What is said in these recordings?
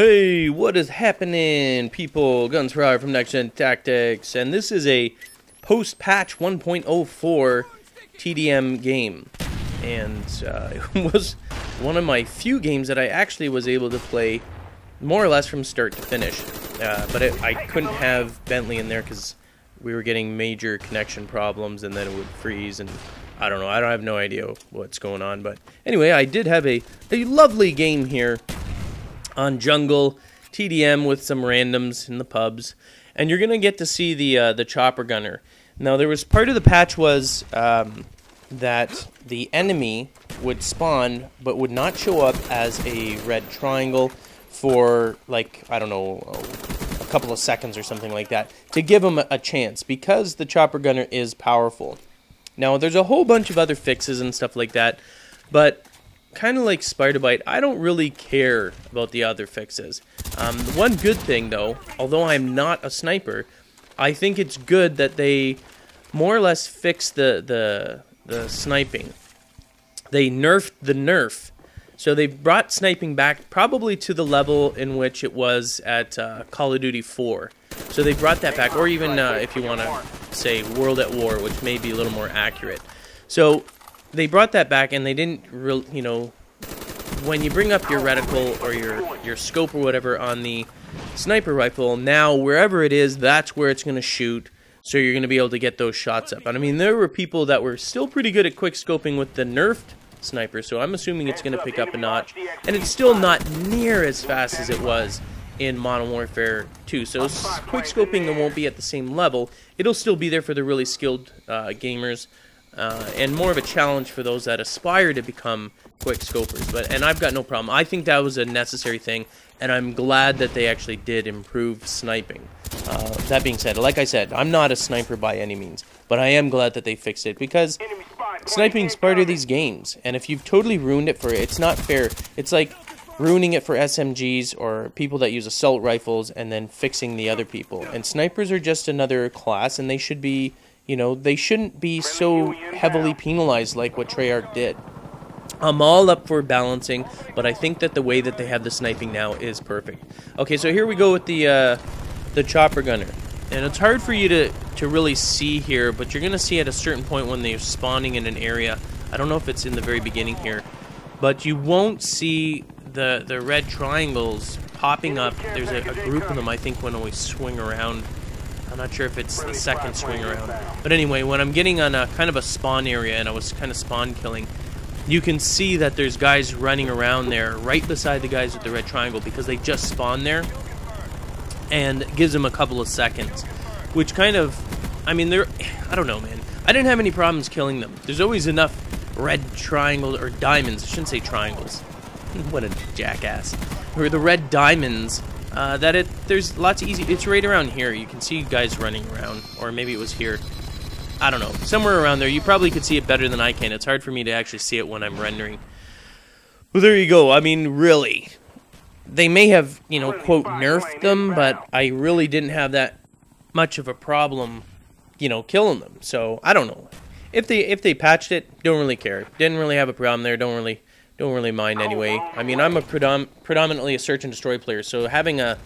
Hey, what is happening, people? Guns for Hire from NextGenTactics, and this is a post-patch 1.04 TDM game, and it was one of my few games that I actually was able to play more or less from start to finish, but I couldn't have Bentley in there because we were getting major connection problems, and then it would freeze, and I don't know, I have no idea what's going on, but anyway, I did have a lovely game here on Jungle TDM with some randoms in the pubs, and you're gonna get to see the chopper gunner. Now, there was part of the patch was that the enemy would spawn but would not show up as a red triangle for, like, I don't know, a couple of seconds or something like that, to give them a chance, because the chopper gunner is powerful. Now, there's a whole bunch of other fixes and stuff like that, but kind of like Spider-Bite, I don't really care about the other fixes. The one good thing, though, although I'm not a sniper, I think it's good that they more or less fixed the sniping. They nerfed the nerf. So they brought sniping back probably to the level in which it was at Call of Duty 4. So they brought that back, or even if you want to say World at War, which may be a little more accurate. So they brought that back, and they didn't really, you know, when you bring up your reticle or your scope or whatever on the sniper rifle, now wherever it is, that's where it's going to shoot, so you're going to be able to get those shots up. And I mean, there were people that were still pretty good at quick scoping with the nerfed sniper, so I'm assuming it's going to pick up a notch, and it's still not near as fast as it was in Modern Warfare 2, so quick scoping won't be at the same level. It'll still be there for the really skilled gamers, and more of a challenge for those that aspire to become quick scopers. And I've got no problem. I think that was a necessary thing, and I'm glad that they actually did improve sniping. That being said, like I said, I'm not a sniper by any means, but I am glad that they fixed it, because sniping's part of these games, and if you've totally ruined it for it, it's not fair. It's like ruining it for SMGs or people that use assault rifles and then fixing the other people. And snipers are just another class, and they should be, you know, they shouldn't be so heavily penalized like what Treyarch did. I'm all up for balancing, but I think that the way that they have the sniping now is perfect. Okay, so here we go with the chopper gunner. And it's hard for you to really see here, but you're going to see at a certain point when they're spawning in an area. I don't know if it's in the very beginning here, but you won't see the red triangles popping up. There's a group of them, I think, when we swing around. I'm not sure if it's the second swing around. But anyway, when I'm getting on a kind of a spawn area and I was kind of spawn killing, you can see that there's guys running around there right beside the guys with the red triangle, because they just spawned there, and it gives them a couple of seconds, which kind of, I mean, I don't know, man. I didn't have any problems killing them. There's always enough red triangles, or diamonds, I shouldn't say triangles. What a jackass. Or the red diamonds, that there's lots of easy, it's right around here. You can see guys running around, or maybe it was here. I don't know, somewhere around there. You probably could see it better than I can. It's hard for me to actually see it when I'm rendering. Well, there you go. I mean, really, they may have, you know, quote, nerfed them, but I really didn't have that much of a problem, you know, killing them. So, I don't know. If they patched it, don't really care. Didn't really have a problem there. Don't really mind anyway. I mean, I'm a predominantly a search and destroy player, so having a,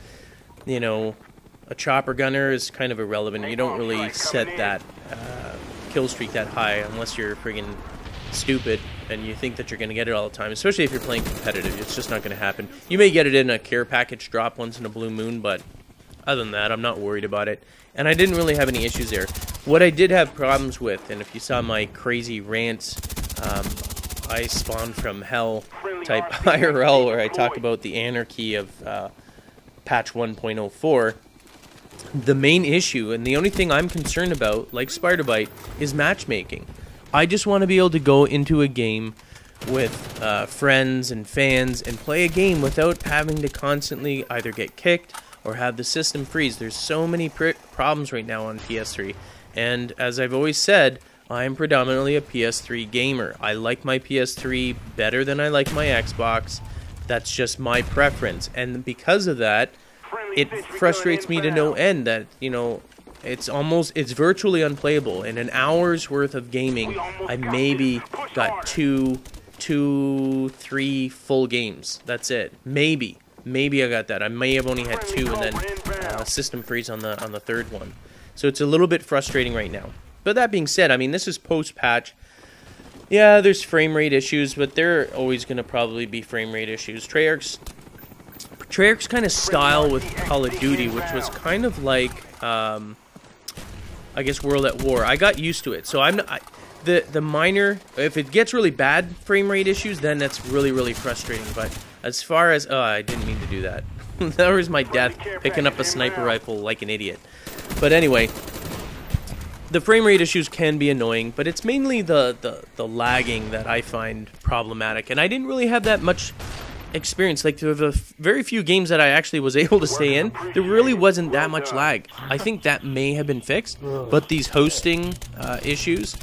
you know, a chopper gunner is kind of irrelevant. You don't really set that kill streak that high unless you're friggin' stupid and you think that you're going to get it all the time, especially if you're playing competitive. It's just not going to happen. You may get it in a care package drop once in a blue moon, but other than that, I'm not worried about it. And I didn't really have any issues there. What I did have problems with, and if you saw my crazy rants, I spawned from hell type IRL, where I talk about the anarchy of patch 1.04. The main issue, and the only thing I'm concerned about, like Spider-Bite, is matchmaking. I just want to be able to go into a game with friends and fans and play a game without having to constantly either get kicked or have the system freeze. There's so many problems right now on PS3, and as I've always said, I'm predominantly a PS3 gamer. I like my PS3 better than I like my Xbox. That's just my preference, and because of that, it frustrates me to no end that, you know, it's virtually unplayable. In an hour's worth of gaming, I maybe got two, 3 full games. That's it. Maybe. Maybe I got that. I may have only had 2 and then system freeze on the third one. So it's a little bit frustrating right now. But that being said, I mean, this is post-patch. Yeah, there's frame rate issues, but there are always going to probably be frame rate issues. Treyarch's kind of style with Call of Duty, which was kind of like, I guess, World at War. I got used to it. So I'm not... The minor, if it gets really bad frame rate issues, then that's really, really frustrating. But as far as... Oh, I didn't mean to do that. That was my death, picking up a sniper rifle like an idiot. But anyway, the frame rate issues can be annoying, but it's mainly the lagging that I find problematic. And I didn't really have that much experience. Like, the very few games that I actually was able to stay in, there really wasn't that much lag. I think that may have been fixed, but these hosting issues...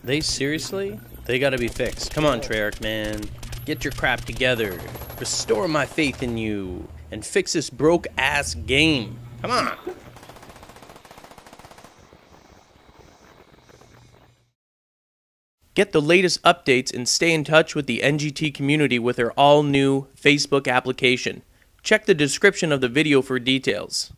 They gotta be fixed. Come on, Treyarch, man. Get your crap together. Restore my faith in you. And fix this broke-ass game. Come on. Get the latest updates and stay in touch with the NGT community with their all-new Facebook application. Check the description of the video for details.